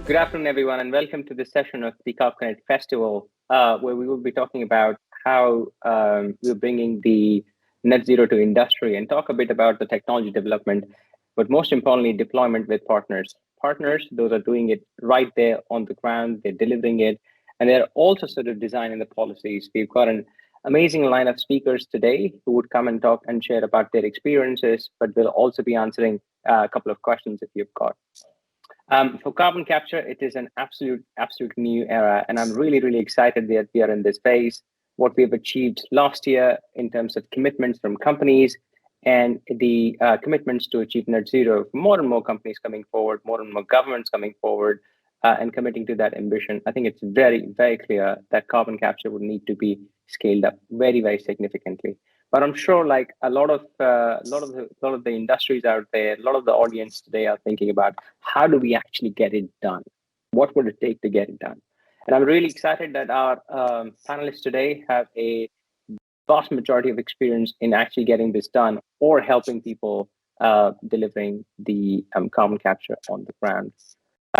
Good afternoon, everyone, and welcome to this session of the CarbConnect Festival, where we will be talking about how we're bringing the net zero to industry and talk a bit about the technology development, but most importantly, deployment with partners. Partners, those are doing it right there on the ground, they're delivering it, and they're also sort of designing the policies. We've got an amazing line of speakers today who would come and talk and share about their experiences, but we'll also be answering a couple of questions if you've got. For carbon capture, it is an absolute new era, and I'm really excited that we are in this phase. What we've achieved last year in terms of commitments from companies and the commitments to achieve net zero, more and more companies coming forward, more and more governments coming forward and committing to that ambition. I think it's very clear that carbon capture would need to be scaled up very significantly. But I'm sure, like a lot of the industries out there, a lot of the audience today are thinking about how do we actually get it done? What would it take to get it done? And I'm really excited that our panelists today have a vast majority of experience in actually getting this done or helping people delivering the carbon capture on the ground.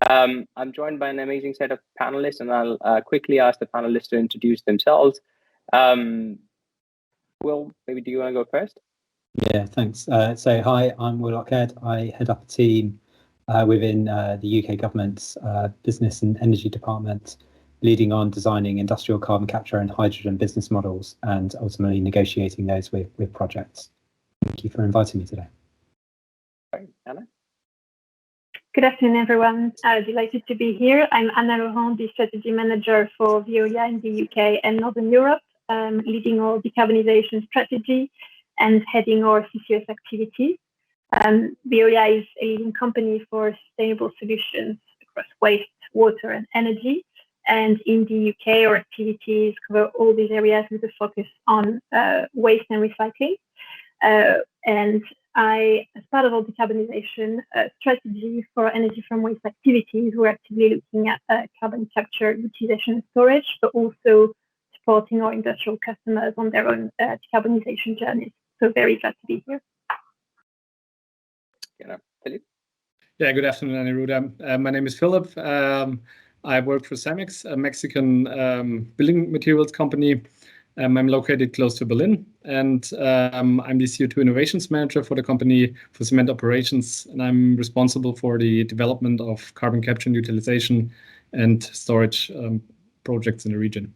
I'm joined by an amazing set of panelists, and I'll quickly ask the panelists to introduce themselves. Will, maybe do you want to go first? Yeah, thanks. So hi, I'm Will Lockhead. I head up a team within the UK government's business and energy department, leading on designing industrial carbon capture and hydrogen business models and ultimately negotiating those with projects. Thank you for inviting me today. Right. Anna? Good afternoon, everyone. Delighted to be here. I'm Anna Laurent, the strategy manager for Veolia in the UK and Northern Europe, leading our decarbonisation strategy and heading our CCUS activities. Veolia is a leading company for sustainable solutions across waste, water and energy. And in the UK, our activities cover all these areas with a focus on waste and recycling. And I, as part of our decarbonisation strategy for energy from waste activities, we're actively looking at carbon capture, utilization and storage, but also supporting our industrial customers on their own decarbonisation journeys. So very glad to be here. Philip? Yeah, good afternoon, Aniruddha. My name is Philip. I work for Cemex, a Mexican building materials company. I'm located close to Berlin, and I'm the CO2 innovations manager for the company for cement operations, and I'm responsible for the development of carbon capture and utilization and storage projects in the region.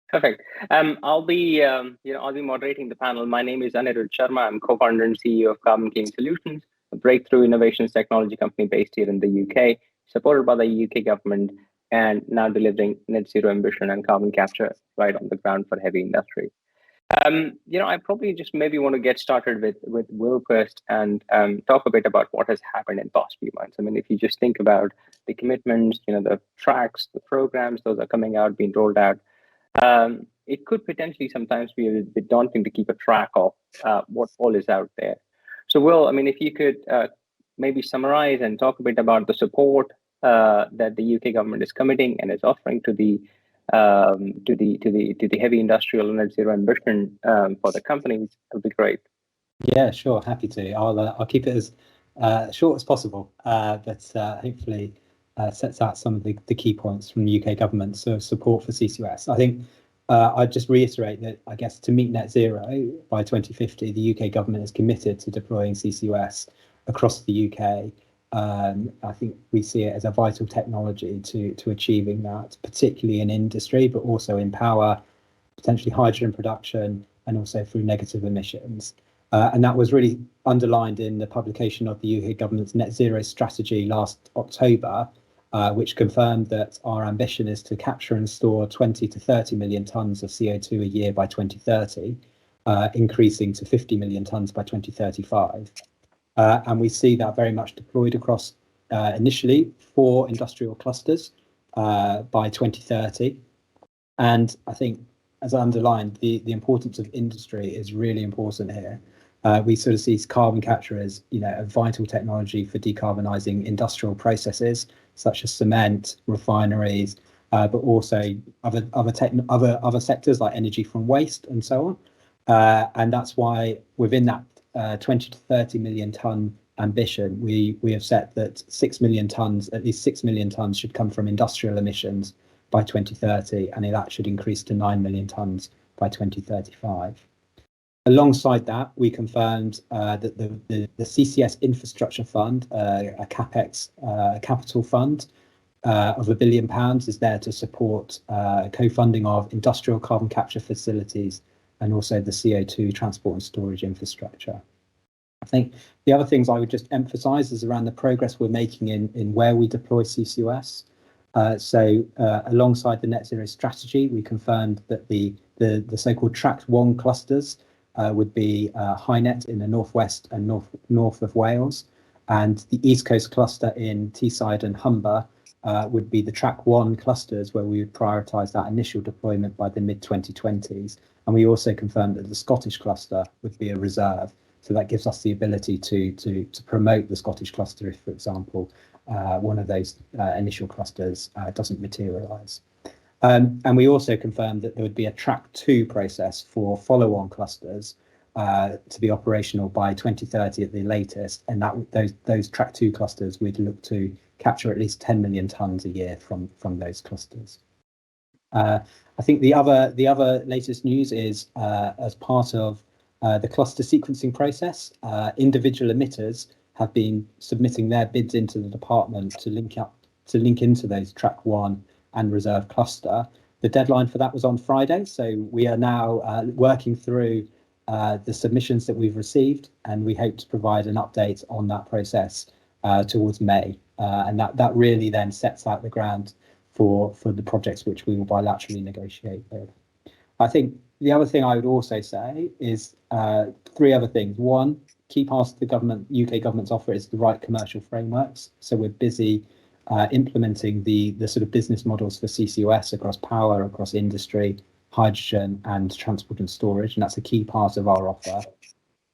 Perfect. I'll be moderating the panel. My name is Aniruddha Sharma. I'm co-founder and CEO of Carbon Clean Solutions, a breakthrough innovations technology company based here in the UK, supported by the UK government, and now delivering net zero ambition and carbon capture right on the ground for heavy industry. I probably just maybe want to get started with Will first and talk a bit about what has happened in the past few months. I mean, if you just think about the commitments, the tracks, the programs, those are coming out, being rolled out. It could potentially sometimes be a bit daunting to keep a track of what all is out there. So, Will, I mean, if you could maybe summarize and talk a bit about the support that the UK government is committing and is offering to the heavy industrial net zero ambition for the companies, that would be great. Yeah, sure, happy to. I'll keep it as short as possible, but hopefully sets out some of the key points from the UK government's support for CCUS. I think I'd just reiterate that, I guess, to meet net zero by 2050, the UK government is committed to deploying CCUS across the UK. I think we see it as a vital technology to achieving that, particularly in industry, but also in power, potentially hydrogen production, and also through negative emissions. And that was really underlined in the publication of the UK government's net zero strategy last October, which confirmed that our ambition is to capture and store 20 to 30 million tonnes of CO2 a year by 2030, increasing to 50 million tonnes by 2035. And we see that very much deployed across initially 4 industrial clusters by 2030. And I think, as I underlined, the importance of industry is really important here. We sort of see carbon capture as a vital technology for decarbonising industrial processes such as cement, refineries, but also other sectors like energy from waste and so on. And that's why within that 20 to 30 million tonne ambition, we have set that 6 million tonnes, at least 6 million tonnes, should come from industrial emissions by 2030, and that should increase to 9 million tonnes by 2035. Alongside that, we confirmed that the CCS infrastructure fund, a capex capital fund of £1 billion, is there to support co-funding of industrial carbon capture facilities and also the CO2 transport and storage infrastructure. I think the other things I would just emphasise is around the progress we're making in where we deploy CCUS. Alongside the net zero strategy, we confirmed that the so-called Tract 1 clusters would be HyNet in the northwest and north of Wales, and the East Coast cluster in Teesside and Humber would be the Track 1 clusters, where we would prioritise that initial deployment by the mid-2020s. And we also confirmed that the Scottish cluster would be a reserve. So that gives us the ability to promote the Scottish cluster if, for example, one of those initial clusters doesn't materialise. And we also confirmed that there would be a Track 2 process for follow-on clusters to be operational by 2030 at the latest, and that those Track 2 clusters we'd look to capture at least 10 million tonnes a year from those clusters. I think the other latest news is as part of the cluster sequencing process, individual emitters have been submitting their bids into the department to link into those Track 1 and reserve cluster. The deadline for that was on Friday, so we are now working through the submissions that we've received, and we hope to provide an update on that process towards May, and that really then sets out the ground for the projects which we will bilaterally negotiate with. I think the other thing I would also say is three other things. One, key part of the UK government's offer is the right commercial frameworks. So we're busy implementing the sort of business models for CCUS across power, across industry, hydrogen and transport and storage, and that's a key part of our offer.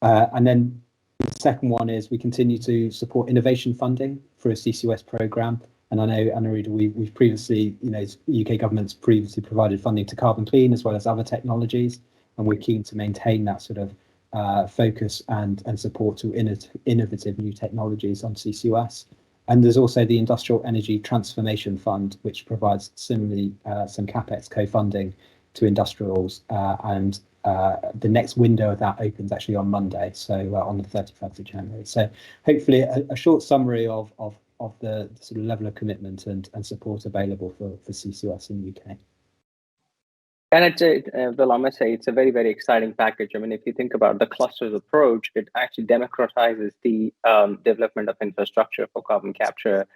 And then the second one is we continue to support innovation funding for a CCUS programme. And I know, Anna-Rita, we've previously, UK government's previously provided funding to Carbon Clean as well as other technologies, and we're keen to maintain that sort of focus and support to innovative new technologies on CCUS. And there's also the Industrial Energy Transformation Fund, which provides similarly some CapEx co-funding to industrials, and the next window of that opens actually on Monday, so on the 31st of January. So hopefully a short summary of the sort of level of commitment and support available for CCUS in the UK. And well, I must say it's a very, very exciting package. I mean, if you think about the clusters approach, it actually democratizes the development of infrastructure for carbon capture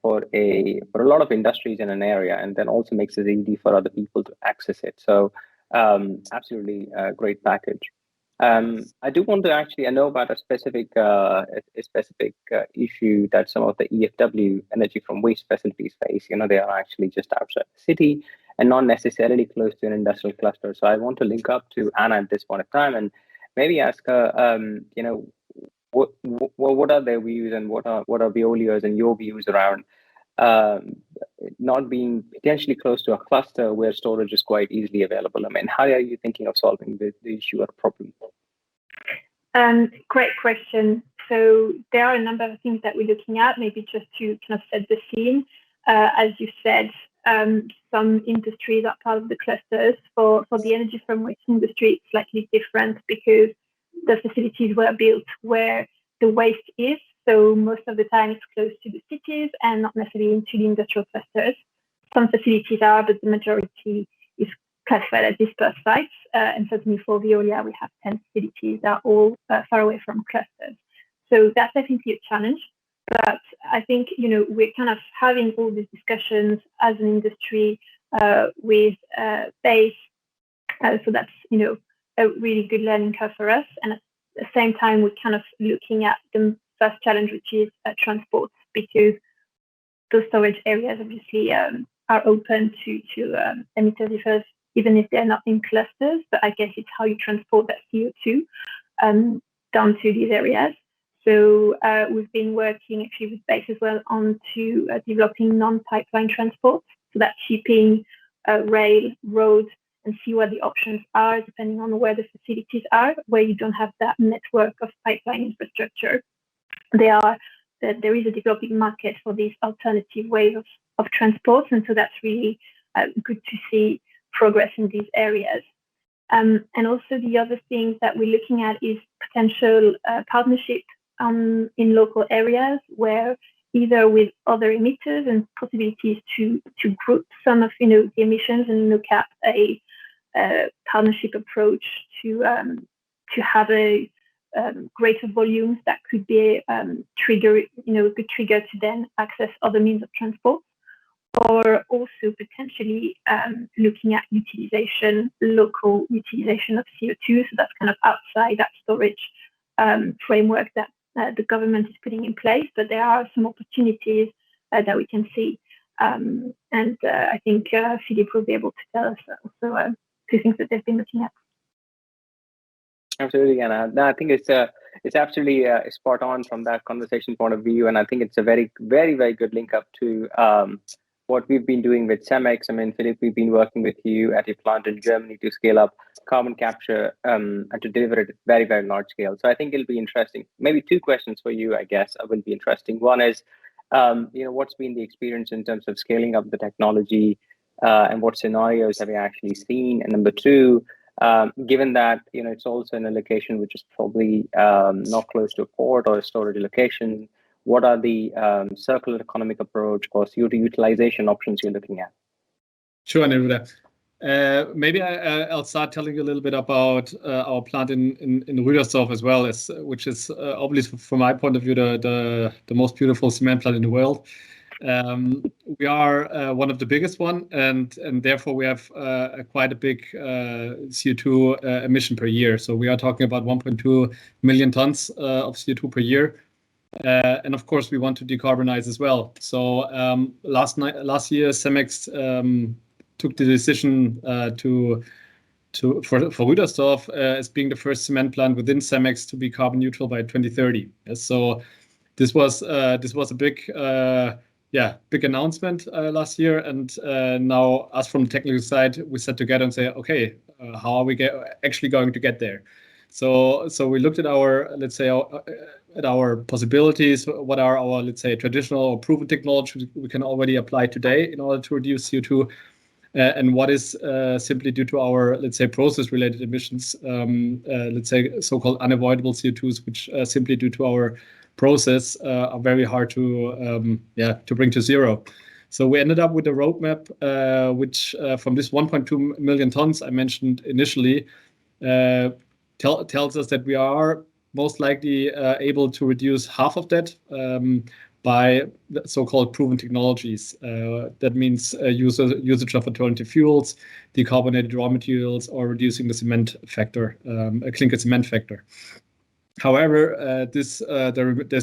for a lot of industries in an area, and then also makes it easy for other people to access it. So absolutely a great package. I do want to actually, I know about a specific issue that some of the EFW, energy from waste facilities, face. They are actually just outside the city and not necessarily close to an industrial cluster. So I want to link up to Anna at this point of time and maybe ask her, what are their views and what are Veolia's and your views around not being potentially close to a cluster where storage is quite easily available? I mean, how are you thinking of solving the issue or problem? Great question. So there are a number of things that we're looking at, maybe just to kind of set the scene. As you said, some industries are part of the clusters. For the energy from waste industry, it's slightly different because the facilities were built where the waste is. So most of the time it's close to the cities and not necessarily into the industrial clusters. Some facilities are, but the majority is classified as dispersed sites. And certainly for Veolia, we have 10 facilities that are all far away from clusters. So that's definitely a challenge. But I think, we're kind of having all these discussions as an industry with BASE. So that's, a really good learning curve for us. And at the same time, we're kind of looking at the first challenge, which is transport, because those storage areas obviously are open to emitters, even if they're not in clusters. But I guess it's how you transport that CO2 down to these areas. So we've been working actually with BASE as well on to developing non-pipeline transport. So that's shipping, rail, road, and see what the options are depending on where the facilities are, where you don't have that network of pipeline infrastructure. there is a developing market for these alternative ways of transport, and so that's really good to see progress in these areas. And also the other thing that we're looking at is potential partnership in local areas, where either with other emitters and possibilities to group some of the emissions and look at a partnership approach to have a greater volumes that could be good trigger to then access other means of transport, or also potentially looking at local utilization of CO2. So that's kind of outside that storage framework that the government is putting in place, but there are some opportunities that we can see, and I think Philippe will be able to tell us also two things that they've been looking at. Absolutely, Anna. No, I think it's absolutely spot on from that conversation point of view, and I think it's a very, very, very good link up to what we've been doing with CEMEX. I mean, Philippe, we've been working with you at your plant in Germany to scale up carbon capture and to deliver it at very, very large scale. So I think it'll be interesting. Maybe two questions for you, I guess, will be interesting. One is, what's been the experience in terms of scaling up the technology, and what scenarios have you actually seen? And number two, given that it's also in a location which is probably not close to a port or a storage location, what are the circular economic approach or CO2 utilization options you're looking at? Sure, Neruda. Maybe I'll start telling you a little bit about our plant in Rüdersdorf as well, which is obviously, from my point of view, the most beautiful cement plant in the world. We are one of the biggest one, and therefore we have quite a big CO2 emission per year. So we are talking about 1.2 million tons of CO2 per year. And of course, we want to decarbonize as well. So last year, CEMEX took the decision for Rüdersdorf as being the first cement plant within CEMEX to be carbon neutral by 2030. So this was a big announcement last year, and now us from the technical side, we sat together and say, okay, how are we actually going to get there? So we looked at our possibilities. What are our traditional or proven technologies we can already apply today in order to reduce CO2, and what is simply due to our process-related emissions, so-called unavoidable CO2s, which simply due to our process are very hard to bring to zero. So we ended up with a roadmap which from this 1.2 million tons I mentioned initially tells us that we are most likely able to reduce half of that by so-called proven technologies. That means usage of alternative fuels, decarbonated raw materials, or reducing the cement factor, clinker cement factor. However, there's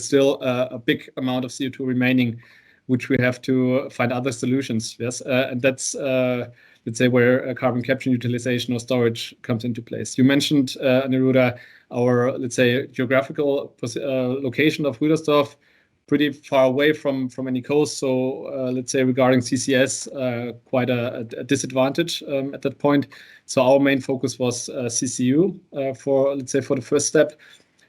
still a big amount of CO2 remaining, which we have to find other solutions. Yes, and that's where carbon capture, utilization, or storage comes into place. You mentioned, Neruda, our geographical location of Rüdersdorf, pretty far away from any coast. So regarding CCS, quite a disadvantage at that point. So our main focus was CCU for the first step.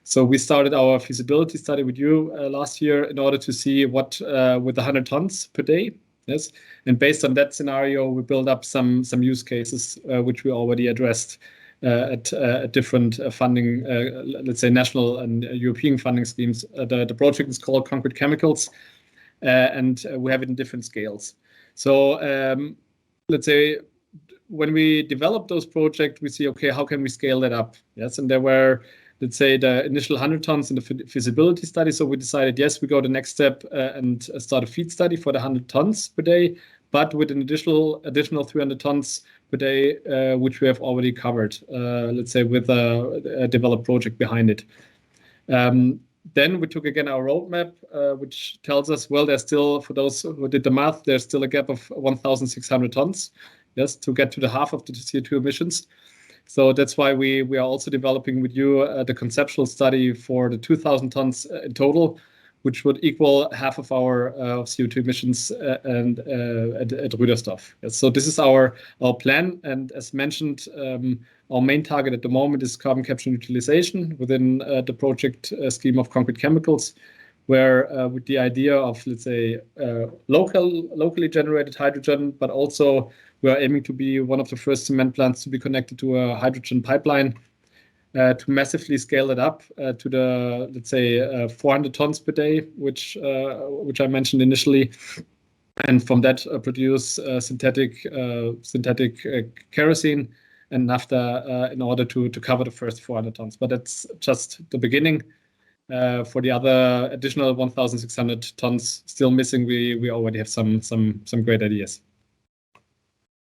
So we started our feasibility study with you last year in order to see what with 100 tons per day. Yes, and based on that scenario, we built up some use cases which we already addressed at different funding, national and European funding schemes. The project is called Concrete Chemicals, and we have it in different scales. So when we develop those projects, we see, okay, how can we scale that up? Yes, and there were the initial 100 tons in the feasibility study. So we decided, yes, we go the next step and start a FEED study for the 100 tons per day, but with an additional 300 tons per day, which we have already covered, with a developed project behind it. Then we took again our roadmap, which tells us, well, there's still, for those who did the math, there's still a gap of 1,600 tons, yes, to get to the half of the CO2 emissions. So that's why we are also developing with you the conceptual study for the 2,000 tons in total, which would equal half of our CO2 emissions and at Rüdersdorf. So this is our plan, and as mentioned, our main target at the moment is carbon capture and utilization within the project scheme of Concrete Chemicals, where with the idea of, let's say, locally generated hydrogen, but also we are aiming to be one of the first cement plants to be connected to a hydrogen pipeline, to massively scale it up to the, let's say, 400 tons per day, which I mentioned initially, and from that produce synthetic kerosene and naphtha in order to cover the first 400 tons. But that's just the beginning. For the other additional 1,600 tons still missing, we already have some great ideas.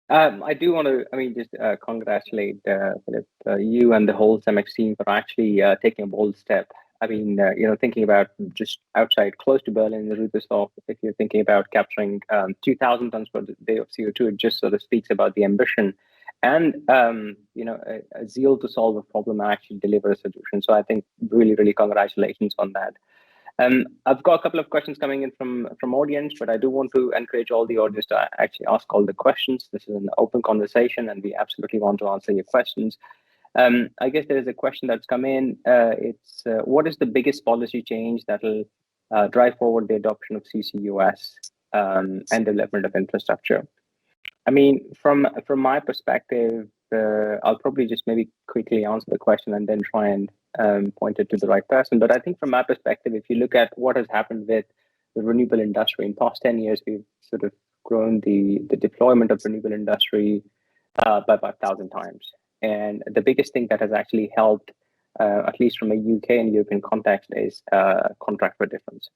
I do want to, just congratulate Philip, you and the whole CEMEX team for actually taking a bold step. Thinking about just outside, close to Berlin, the Rütersdorf, if you're thinking about capturing 2,000 tons per day of CO2, it just sort of speaks about the ambition and a zeal to solve a problem and actually deliver a solution. So I think really congratulations on that. I've got a couple of questions coming in from audience, but I do want to encourage all the audience to actually ask all the questions. This is an open conversation, and we absolutely want to answer your questions. I guess there is a question that's come in. It's what is the biggest policy change that will drive forward the adoption of CCUS and development of infrastructure? From my perspective, I'll probably just maybe quickly answer the question and then try and point it to the right person. But I think from my perspective, if you look at what has happened with the renewable industry in past 10 years, we've sort of grown the deployment of renewable industry by about 1,000 times. And the biggest thing that has actually helped, at least from a UK and European context, is contract for difference,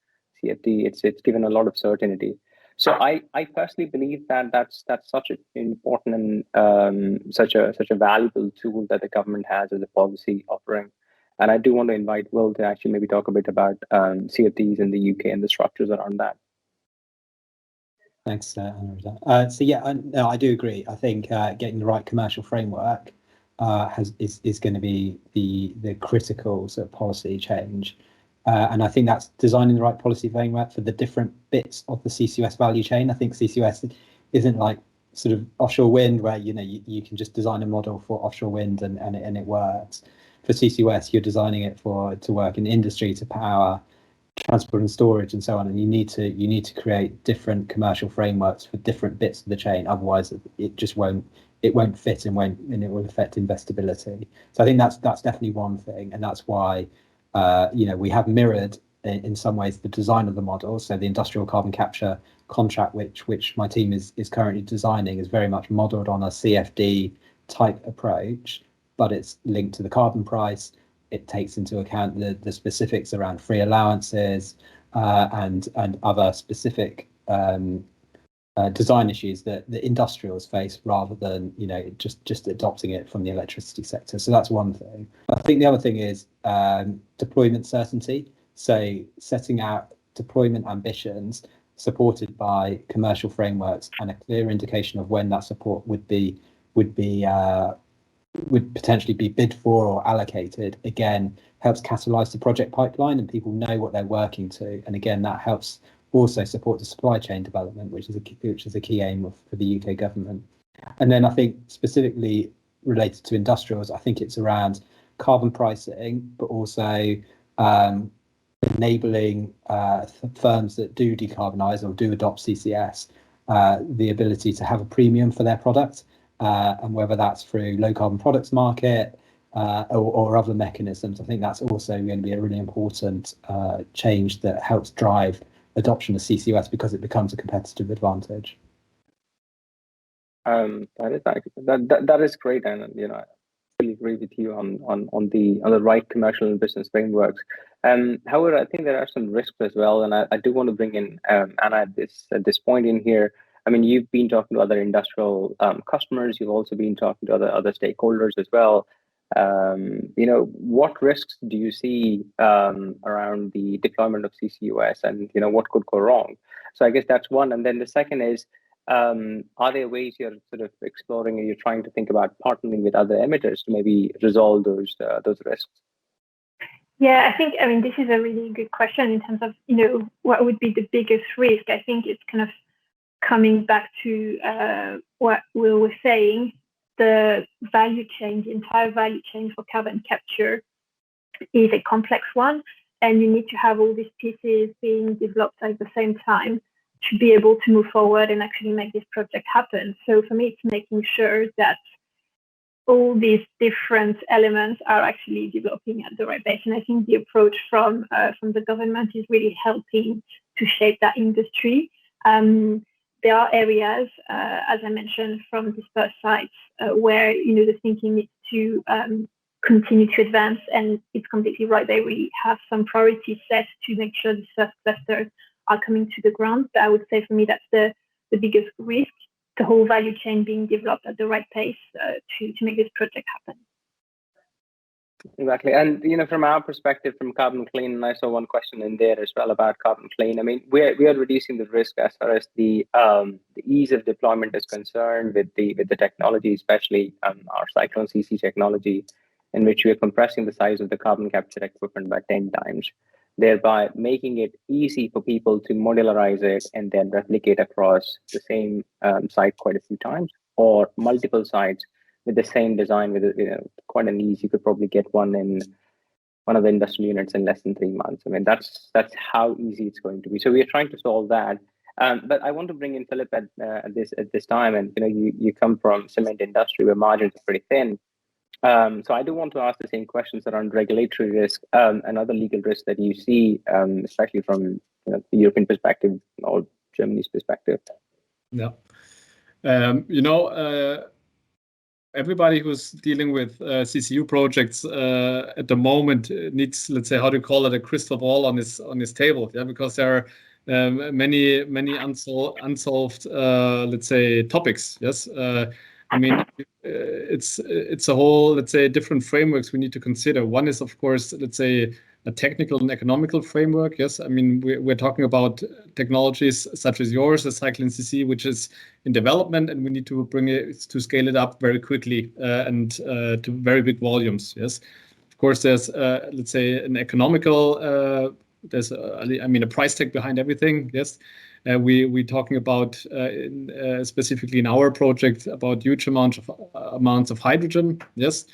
CFD. It's given a lot of certainty. So I personally believe that that's such an important and such a valuable tool that the government has as a policy offering. And I do want to invite Will to actually maybe talk a bit about CFDs in the UK and the structures around that. Thanks, Anurag. So yeah, I do agree. I think getting the right commercial framework is going to be the critical sort of policy change. And I think that's designing the right policy framework for the different bits of the CCUS value chain. I think CCUS isn't like sort of offshore wind where you can just design a model for offshore wind and it works. For CCUS, you're designing it to work in industry, to power, transport and storage, and so on. And you need to create different commercial frameworks for different bits of the chain. Otherwise, it just won't fit and it will affect investability. So I think that's definitely one thing, and that's why. We have mirrored in some ways the design of the model. So the industrial carbon capture contract, which my team is currently designing, is very much modeled on a CFD type approach, but it's linked to the carbon price. It takes into account the specifics around free allowances and other specific design issues that the industrials face, rather than just adopting it from the electricity sector. So that's one thing. I think the other thing is deployment certainty. So setting out deployment ambitions supported by commercial frameworks and a clear indication of when that support would potentially be bid for or allocated, again, helps catalyze the project pipeline and people know what they're working to. And again, that helps also support the supply chain development, which is a key aim for the UK government. And then I think specifically related to industrials, I think it's around carbon pricing, but also enabling firms that do decarbonise or do adopt CCS the ability to have a premium for their product, and whether that's through low carbon products market or other mechanisms. I think that's also going to be a really important change that helps drive adoption of CCUS because it becomes a competitive advantage. That is great, and I fully agree with you on the right commercial and business frameworks. However, I think there are some risks as well, and I do want to bring in Anna at this point in here. You've been talking to other industrial customers. You've also been talking to other stakeholders as well. What risks do you see around the deployment of CCUS, and what could go wrong? So I guess that's one. And then the second is, are there ways you're sort of exploring, and you're trying to think about partnering with other emitters to maybe resolve those risks? Yeah, I think this is a really good question in terms of what would be the biggest risk. I think it's kind of coming back to what Will was saying. The value chain, the entire value chain for carbon capture is a complex one. and you need to have all these pieces being developed at the same time to be able to move forward and actually make this project happen. So for me, it's making sure that all these different elements are actually developing at the right pace. And I think the approach from the government is really helping to shape that industry. There are areas, as I mentioned, from dispersed sites where the thinking needs to continue to advance, and it's completely right. They really have some priorities set to make sure the first clusters are coming to the ground. But I would say for me that's the biggest risk, the whole value chain being developed at the right pace to make this project happen. Exactly. And, from our perspective, from Carbon Clean, and I saw one question in there as well about Carbon Clean. I mean, we are reducing the risk as far as the ease of deployment is concerned with the technology, especially our Cyclone CC technology, in which we are compressing the size of the carbon capture equipment by 10 times, thereby making it easy for people to modularize it and then replicate across the same site quite a few times, or multiple sites with the same design, with quite an ease. You could probably get one in one of the industrial units in less than 3 months. I mean, that's how easy it's going to be. So we are trying to solve that. But I want to bring in Philip at this time, and you come from cement industry where margins are pretty thin. So I do want to ask the same questions around regulatory risk and other legal risks that you see, especially from the European perspective or Germany's perspective. Yeah. Everybody who's dealing with CCU projects at the moment needs, let's say, how do you call it, a crystal ball on his table, yeah, because there are many unsolved let's say topics. Yes, I mean it's a whole, let's say, different frameworks we need to consider. One is, of course, let's say, a technical and economical framework. Yes, I mean we're talking about technologies such as yours, the Cyclone CC, which is in development, and we need to bring it to scale it up very quickly and to very big volumes. Yes, of course there's let's say an economical there's a price tag behind everything. Yes, we're talking about specifically in our project about huge amounts of hydrogen. Yes,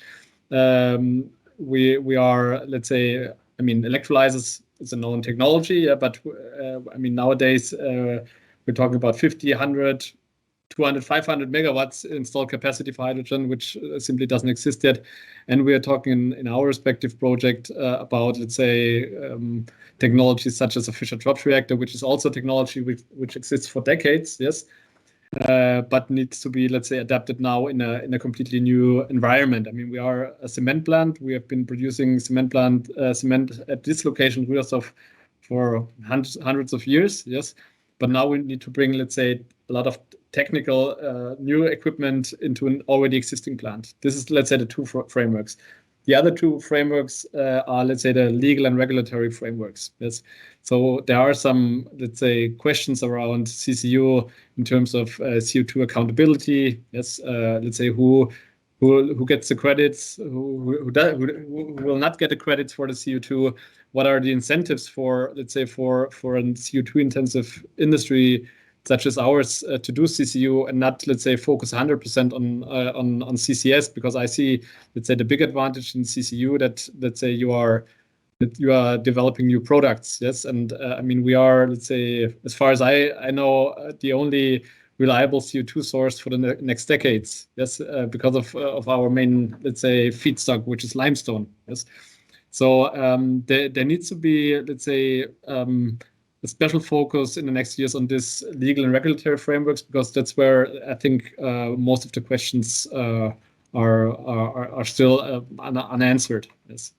we are, let's say, electrolyzers is a known technology, but nowadays we're talking about 50, 100, 200, 500 megawatts installed capacity for hydrogen, which simply doesn't exist yet. And we are talking in our respective project about, let's say, technologies such as a Fischer-Tropsch reactor, which is also technology which exists for decades, yes, but needs to be, let's say, adapted now in a completely new environment. I mean, we are a cement plant. We have been producing cement at this location for hundreds of years, yes. But now we need to bring, let's say, a lot of technical new equipment into an already existing plant. This is, let's say, the two frameworks. The other two frameworks are, let's say, the legal and regulatory frameworks. Yes. So there are some, let's say, questions around CCU in terms of CO2 accountability. Yes. Let's say who gets the credits, who will not get the credits for the CO2. What are the incentives for, let's say, for a CO2 intensive industry such as ours to do CCU and not, let's say, focus 100% on CCS, because I see, let's say, the big advantage in CCU that, let's say, you are developing new products. Yes, and we are, let's say, as far as I know, the only reliable CO2 source for the next decades. Yes, because of our main, let's say, feedstock, which is limestone. Yes, so there needs to be, let's say, a special focus in the next years on this legal and regulatory frameworks, because that's where I think most of the questions are still unanswered. Yes.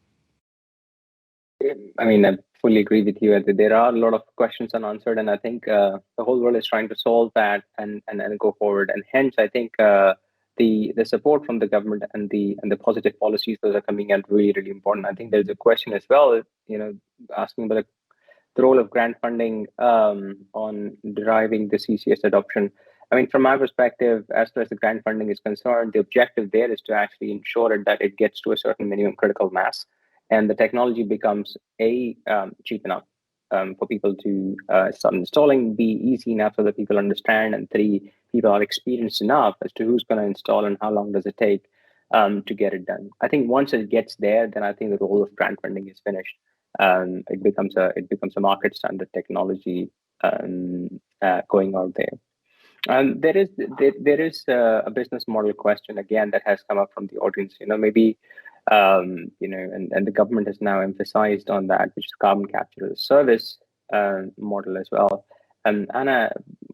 I mean, I fully agree with you. There are a lot of questions unanswered, and I think the whole world is trying to solve that and go forward. And hence, I think the support from the government and the positive policies that are coming out really, really important. I think there's a question as well, asking about the role of grant funding on driving the CCS adoption. I mean, from my perspective, as far as the grant funding is concerned, the objective there is to actually ensure that it gets to a certain minimum critical mass, and the technology becomes cheap enough for people to start installing, be easy enough so that people understand, and 3, people are experienced enough as to who's going to install and how long does it take to get it done. I think once it gets there, then I think the role of grant funding is finished. it becomes a market standard technology going out there. There is a business model question again that has come up from the audience. Maybe and the government has now emphasized on that, which is carbon capture as a service model as well. And Anna,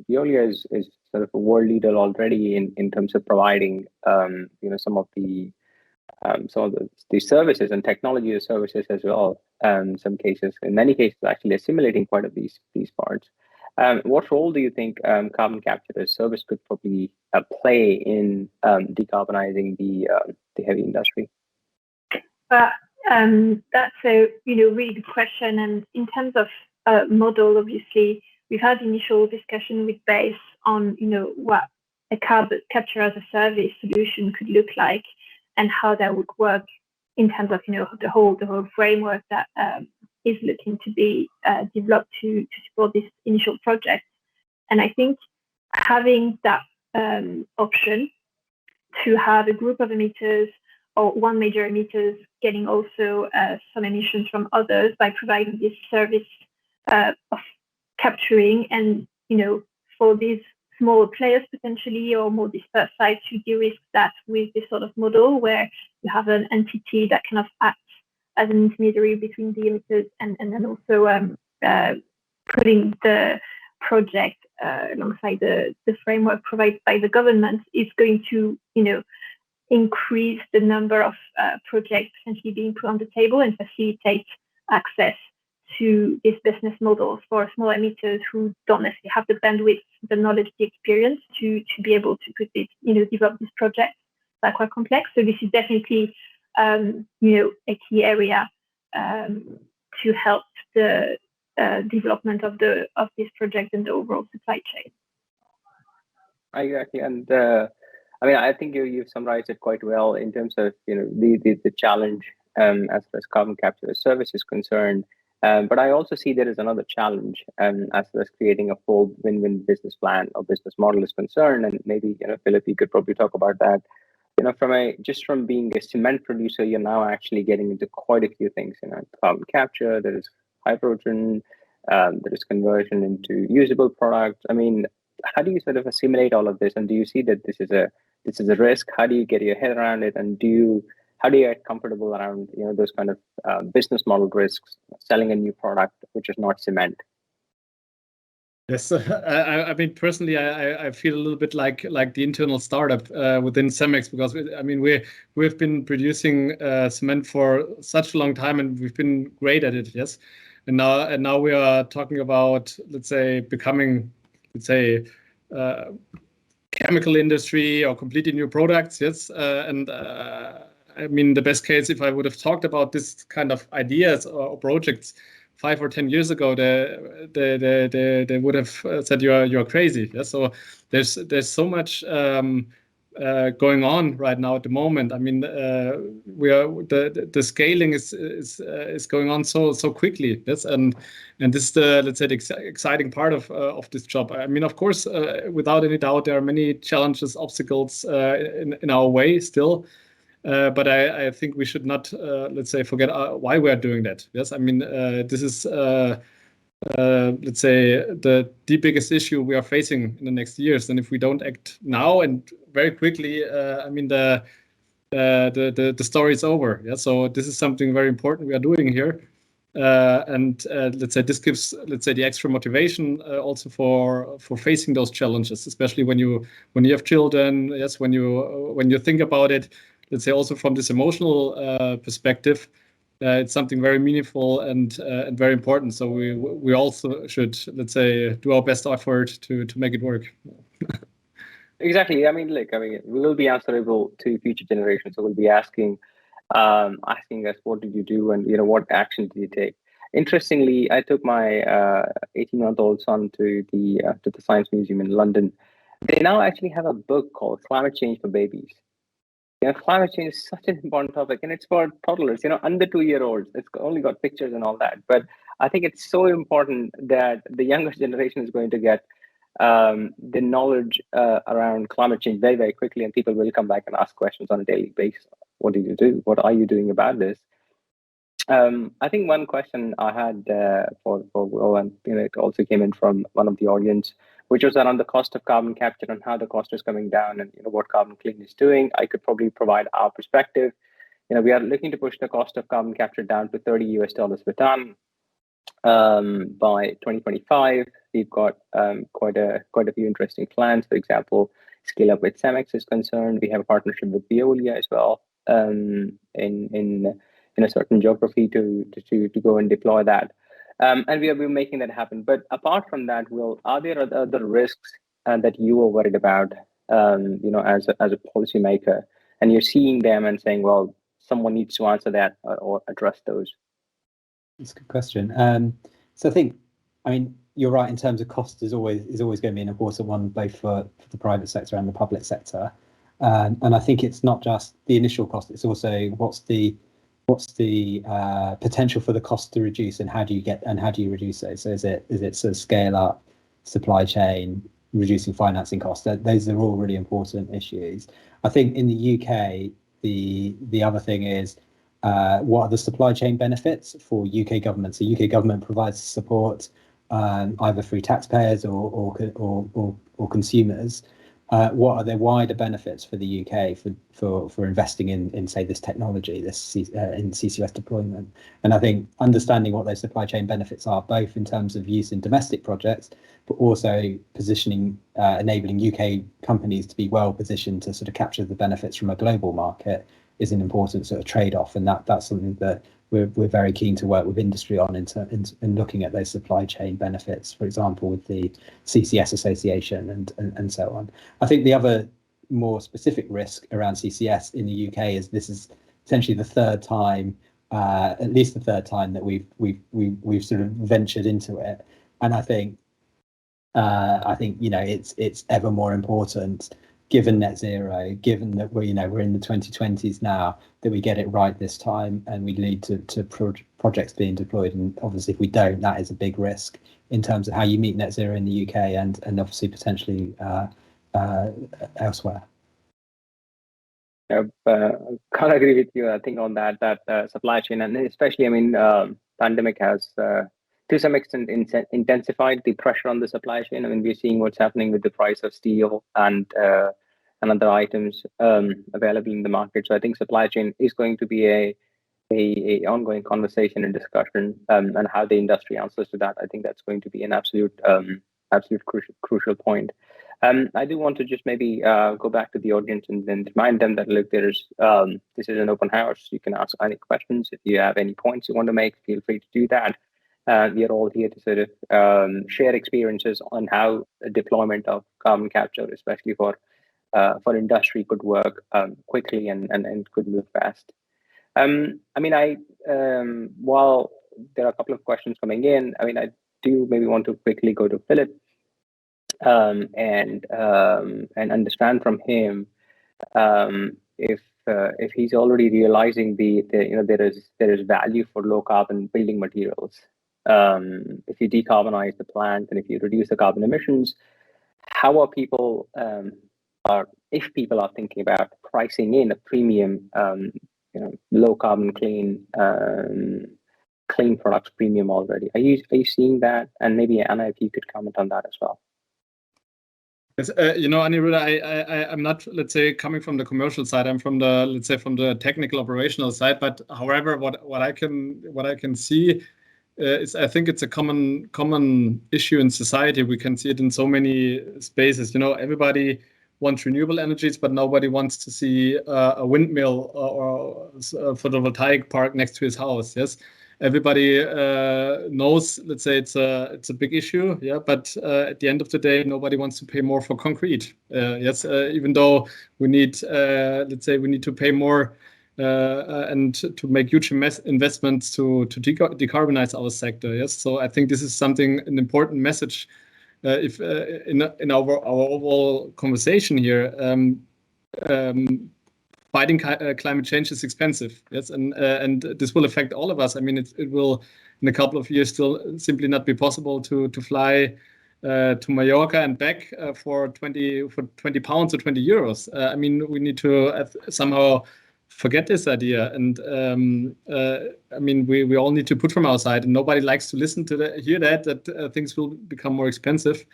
Veolia is sort of a world leader already in terms of providing some of the services and technology as services as well. In many cases, actually assimilating quite of these parts. What role do you think carbon capture as service could probably play in decarbonizing the heavy industry? That's a really good question. And in terms of model, obviously, we've had initial discussion with BASE on what a carbon capture as a service solution could look like and how that would work in terms of the whole framework that is looking to be developed to support this initial project. And I think having that option to have a group of emitters or one major emitters getting also some emissions from others by providing this service of capturing, and for these smaller players potentially or more dispersed sites to de-risk that with this sort of model where you have an entity that kind of acts as an intermediary between the emitters and then also putting the project alongside the framework provided by the government is going to increase the number of projects potentially being put on the table and facilitate access to these business models for small emitters who don't necessarily have the bandwidth, the knowledge, the experience to be able to put this, develop this project that are quite complex. So this is definitely, a key area to help the development of this project and the overall supply chain. Exactly, and I think you've summarized it quite well in terms of the challenge as far as carbon capture as service is concerned. But I also see there is another challenge as far as creating a full win-win business plan or business model is concerned. And maybe Philip, you could probably talk about that. From being a cement producer, you're now actually getting into quite a few things. Carbon capture, there is hydrogen, there is conversion into usable products. I mean, how do you sort of assimilate all of this? And do you see that this is a risk? How do you get your head around it? And how do you get comfortable around those kind of business model risks, selling a new product which is not cement? Yes, I mean personally, I feel a little bit like the internal startup within Cemex, because we've been producing cement for such a long time and we've been great at it. Yes, and now we are talking about, let's say, becoming, let's say, chemical industry or completely new products. Yes, and the best case, if I would have talked about this kind of ideas or projects 5 or 10 years ago, they would have said you're crazy. Yeah? So there's so much going on right now at the moment. The scaling is going on so quickly. Yes, and this is the, let's say, the exciting part of this job. Of course, without any doubt, there are many challenges, obstacles in our way still. But I think we should not, let's say, forget why we are doing that. Yes, this is, let's say, the biggest issue we are facing in the next years. And if we don't act now and very quickly, the story is over. Yeah, so this is something very important we are doing here. And let's say this gives, let's say, the extra motivation also for facing those challenges, especially when you have children. Yes, when you think about it. Let's say also from this emotional perspective, it's something very meaningful and very important. So we also should, let's say, do our best effort to make it work. Exactly. We will be answerable to future generations. So we'll be asking us, what did you do, and what action did you take? Interestingly, I took my 18-month-old son to the Science Museum in London. They now actually have a book called Climate Change for Babies. Climate change is such an important topic, and it's for toddlers, under 2-year-olds. It's only got pictures and all that. But I think it's so important that the younger generation is going to get the knowledge around climate change very, very quickly, and people will come back and ask questions on a daily basis. What did you do? What are you doing about this? I think one question I had for Will, and it also came in from one of the audience, which was around the cost of carbon capture and how the cost is coming down, and what Carbon Clean is doing. I could probably provide our perspective. We are looking to push the cost of carbon capture down to $30 per ton by 2025. We've got quite a few interesting plans. For example, Scale Up with Cemex is concerned. We have a partnership with Veolia as well in a certain geography to go and deploy that. And we're making that happen. But apart from that, Will, are there other risks that you are worried about, as a policymaker, and you're seeing them and saying, well, someone needs to answer that or address those? That's a good question. So I think, you're right in terms of cost is always going to be an important one, both for the private sector and the public sector. And I think it's not just the initial cost; it's also what's the potential for the cost to reduce, and how do you reduce those? So is it sort of scale up, supply chain, reducing financing costs? Those are all really important issues. I think in the UK, the other thing is what are the supply chain benefits for UK government? So UK government provides support either through taxpayers or consumers. What are the wider benefits for the UK for investing in say this technology, in CCUS deployment? And I think understanding what those supply chain benefits are, both in terms of use in domestic projects, but also positioning, enabling UK companies to be well positioned to sort of capture the benefits from a global market, is an important sort of trade-off, and that's something that we're very keen to work with industry on in looking at those supply chain benefits, for example, with the CCS Association and so on. I think the other more specific risk around CCS in the UK is this is essentially the third time, at least the third time that we've sort of ventured into it, and I think it's ever more important, given net zero, given that we're in the 2020s now, that we get it right this time and we lead to projects being deployed. And obviously, if we don't, that is a big risk in terms of how you meet net zero in the UK and obviously potentially elsewhere. I can't agree with you. I think on that supply chain, and especially, pandemic has to some extent intensified the pressure on the supply chain. We're seeing what's happening with the price of steel and other items available in the market. So I think supply chain is going to be a ongoing conversation and discussion, and how the industry answers to that. I think that's going to be an absolute crucial point. I do want to just maybe go back to the audience and then remind them that, look, this is an open house. You can ask any questions. If you have any points you want to make, feel free to do that. We are all here to sort of share experiences on how a deployment of carbon capture, especially for industry, could work quickly and could move fast. While there are a couple of questions coming in, I do maybe want to quickly go to Philip and understand from him if he's already realizing there is value for low carbon building materials. If you decarbonize the plant and if you reduce the carbon emissions, how are people, if people are thinking about pricing in a premium, low carbon clean products premium already? Are you seeing that? And maybe Anna, if you could comment on that as well. Yes, Aniruddha, I'm not, let's say, coming from the commercial side. I'm from the technical operational side. But however, what I can see is, I think it's a common issue in society. We can see it in so many spaces. Everybody wants renewable energies, but nobody wants to see a windmill or a photovoltaic park next to his house. Yes, everybody knows. Let's say it's a big issue. Yeah, but at the end of the day, nobody wants to pay more for concrete. Yes, even though we need to pay more. And to make huge investments to decarbonize our sector. Yes, so I think this is an important message. If in our overall conversation here, fighting climate change is expensive. Yes, and this will affect all of us. It will in a couple of years still simply not be possible to fly to Mallorca and back for 20 pounds or 20 euros. We need to somehow forget this idea. And I mean, we all need to put from our side, and nobody likes to listen to hear that things will become more expensive.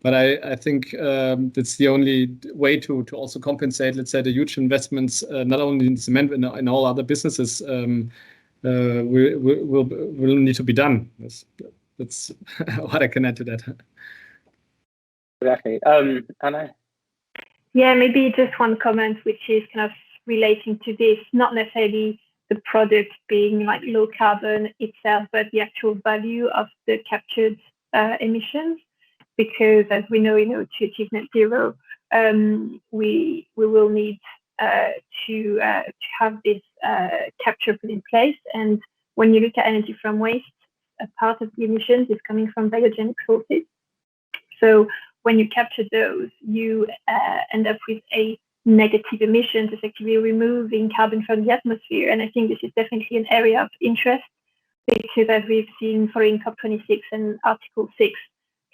But I think that's the only way to also compensate, let's say, the huge investments, not only in cement, in all other businesses, will need to be done. That's what I can add to that. Exactly. Anna? Yeah, maybe just one comment, which is kind of relating to this, not necessarily the product being like low carbon itself, but the actual value of the captured emissions. Because as we know, to achieve net zero, we will need to have this capture put in place. And when you look at energy from waste, a part of the emissions is coming from biogenic sources. So when you capture those, you end up with a negative emissions, effectively removing carbon from the atmosphere. And I think this is definitely an area of interest, because as we've seen following COP26 and Article 6,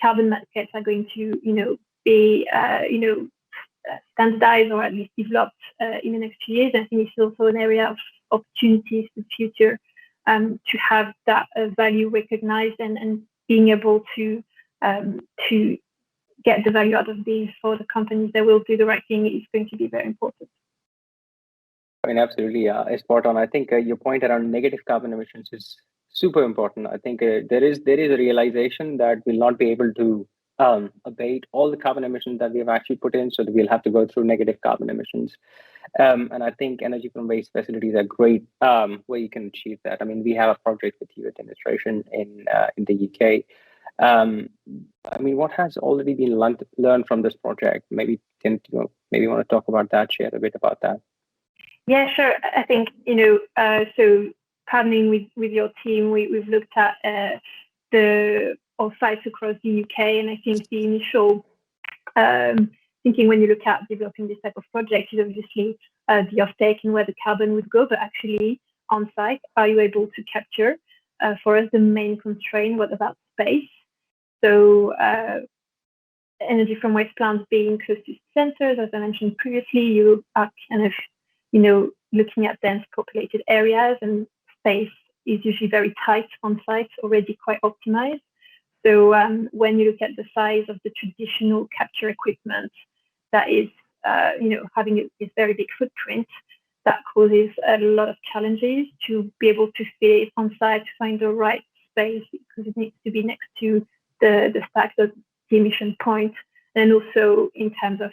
carbon markets are going to, be, standardized or at least developed in the next few years. I think it's also an area of opportunities for the future to have that value recognized and being able to get the value out of these for the companies that will do the right thing is going to be very important. I mean, absolutely, spot on. I think your point around negative carbon emissions is super important. I think there is a realization that we'll not be able to abate all the carbon emissions that we have actually put in, so that we'll have to go through negative carbon emissions. And I think energy from waste facilities are great where you can achieve that. I mean, we have a project with youth administration in the UK. I mean, what has already been learned from this project? Maybe maybe you want to talk about that, share a bit about that. Yeah, sure. I think, so partnering with your team, we've looked at all sites across the UK, and I think the initial thinking when you look at developing this type of project is obviously the offtake and where the carbon would go, but actually on site, are you able to capture? For us, the main constraint was about space. So energy from waste plants being close to centers, as I mentioned previously, you are kind of, looking at dense populated areas, and space is usually very tight on site, already quite optimized. So when you look at the size of the traditional capture equipment, that is, having this very big footprint, that causes a lot of challenges to be able to fit it on site, to find the right space, because it needs to be next to the stack, the emission point, and also in terms of,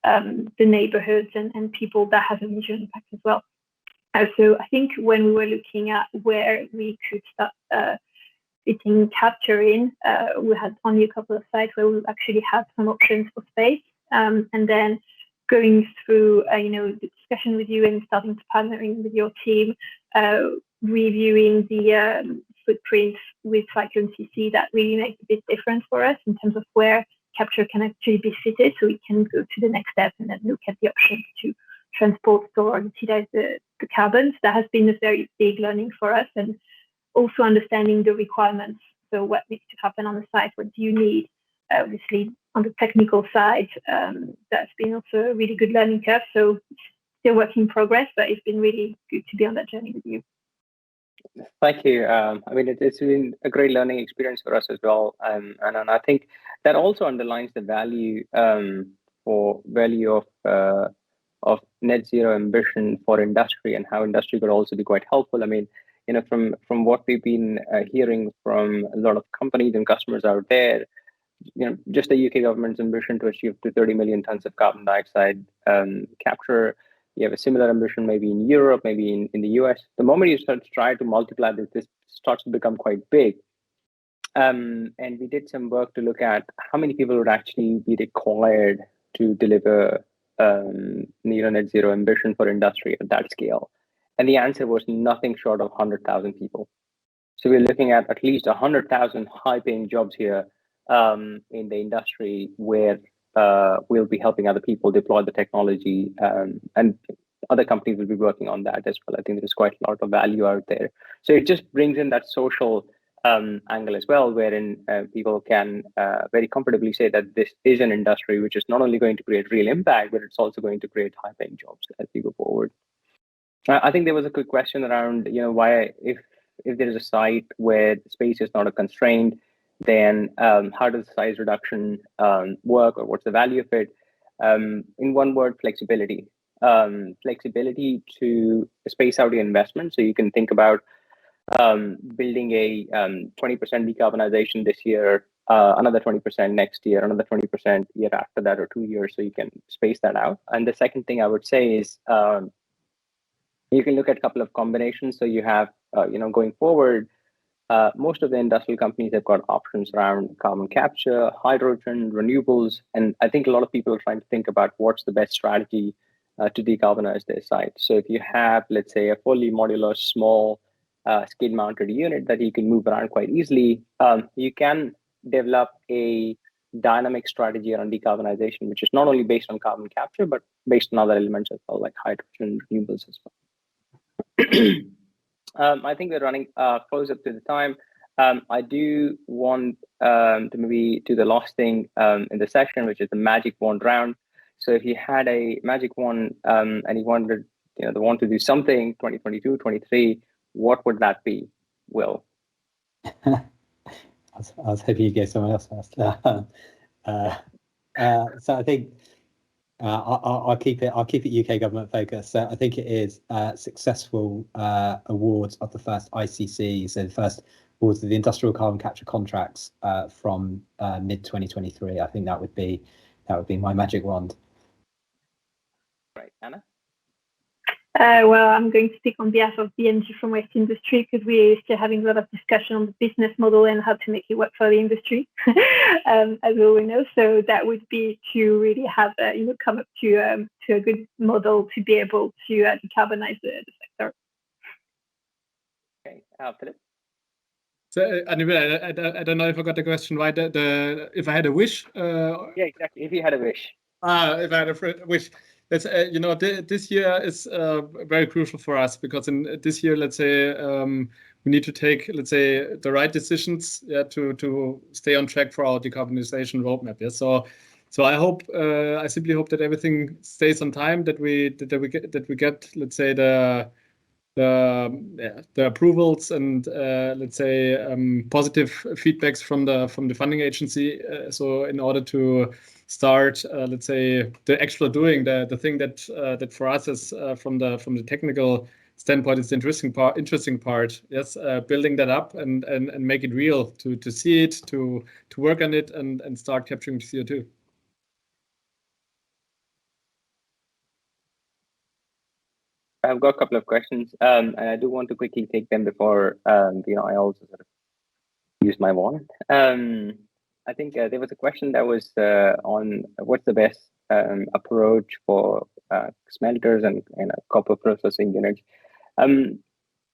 the neighborhoods and people, that has a major impact as well. So I think when we were looking at where we could start fitting capture in, we had only a couple of sites where we actually had some options for space, and then going through, the discussion with you and starting to partnering with your team, reviewing the footprint with Cyclone CC, that really makes a big difference for us in terms of where capture can actually be fitted, so we can go to the next step and then look at the options to transport, store, and utilize the carbons. That has been a very big learning for us, and also understanding the requirements. So what needs to happen on the site? What do you need? Obviously, on the technical side, that's been also a really good learning curve. So still work in progress, but it's been really good to be on that journey with you. Thank you. I mean, it's been a great learning experience for us as well, and I think that also underlines the value of net zero ambition for industry, and how industry could also be quite helpful. I mean, from what we've been hearing from a lot of companies and customers out there, just the UK government's ambition to achieve to 30 million tons of carbon dioxide capture. You have a similar ambition maybe in Europe, maybe in the US. The moment you start to try to multiply this starts to become quite big. And we did some work to look at how many people would actually be required to deliver net zero ambition for industry at that scale. And the answer was nothing short of 100,000 people. So we're looking at least 100,000 high-paying jobs here in the industry, where we'll be helping other people deploy the technology, and other companies will be working on that as well. I think there's quite a lot of value out there. So it just brings in that social angle as well, wherein people can very comfortably say that this is an industry which is not only going to create real impact, but it's also going to create high-paying jobs as we go forward. I think there was a good question around, why if there is a site where space is not a constraint, then how does size reduction work, or what's the value of it? In one word, flexibility. Flexibility to space out your investment, so you can think about building a 20% decarbonization this year, another 20% next year, another 20% year after that, or 2 years, so you can space that out. And the second thing I would say is you can look at a couple of combinations. So you have, going forward, most of the industrial companies have got options around carbon capture, hydrogen, renewables, and I think a lot of people are trying to think about what's the best strategy to decarbonize their site. So if you have, let's say, a fully modular, small skid-mounted unit that you can move around quite easily, you can develop a dynamic strategy around decarbonization, which is not only based on carbon capture, but based on other elements as well, like hydrogen, renewables as well. I think we're running close up to the time. I do want to maybe do the last thing in the session, which is the magic wand round. So if you had a magic wand and you wanted, want to do something 2022, 23, what would that be, Will? I was hoping you'd get someone else first. So I think I'll keep it UK government focused. So I think it is successful awards of the first ICC, so the first awards of the industrial carbon capture contracts from mid 2023. I think that would be my magic wand. Right, Anna? Well, I'm going to speak on behalf of the Energy from Waste industry, because we're still having a lot of discussion on the business model and how to make it work for the industry, as we all know. So that would be to really have, come up to a good model to be able to decarbonize the sector. Okay, Philip? So anyway, I don't know if I got the question right. If I had a wish. Yeah, exactly. If you had a wish. If I had a wish. Let's this year is very crucial for us, because in this year, let's say, we need to take, let's say, the right decisions, to stay on track for our decarbonization roadmap. Yeah, so I hope, I simply hope that everything stays on time, that we get, let's say, the approvals and let's say positive feedbacks from the funding agency. So in order to start, let's say, the actual doing, the thing that for us is from the technical standpoint is the interesting part. Yes, building that up and make it real, to see it, to work on it, and start capturing CO2. I've got a couple of questions, and I do want to quickly take them before I also sort of use my wand. I think there was a question that was on what's the best approach for smelters and copper processing units. I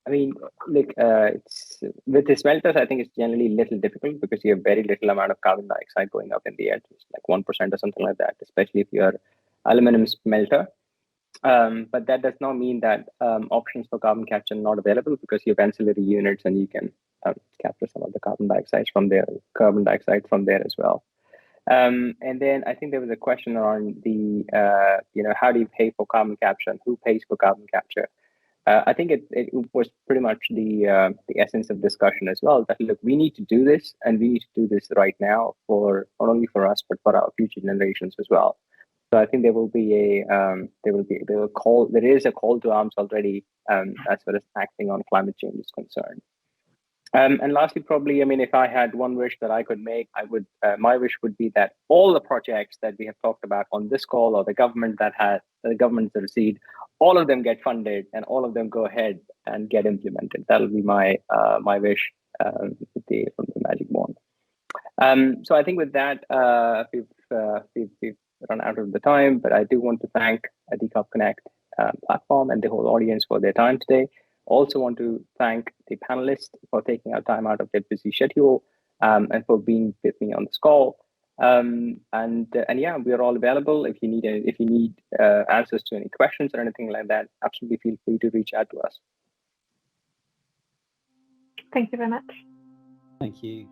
mean, it's with the smelters, I think it's generally a little difficult because you have very little amount of carbon dioxide going up in the air, just like 1% or something like that, especially if you're aluminum smelter. But that does not mean that options for carbon capture are not available, because you have ancillary units and you can capture some of the carbon dioxide from there as well. And then I think there was a question on the how do you pay for carbon capture and who pays for carbon capture? I think it was pretty much the essence of discussion as well, that look, we need to do this, and we need to do this right now, for not only for us but for our future generations as well. So I think there is a call to arms already as far as acting on climate change is concerned. And lastly, probably, I mean, if I had one wish that I could make, my wish would be that all the projects that we have talked about on this call, or the governments that receive, all of them get funded and all of them go ahead and get implemented. That'll be my wish from the magic wand. So I think with that, we've run out of the time, but I do want to thank Decarbonize Connect platform and the whole audience for their time today. Also want to thank the panelists for taking our time out of their busy schedule and for being with me on this call. And yeah, we are all available if you need answers to any questions or anything like that. Absolutely feel free to reach out to us. Thank you very much. Thank you.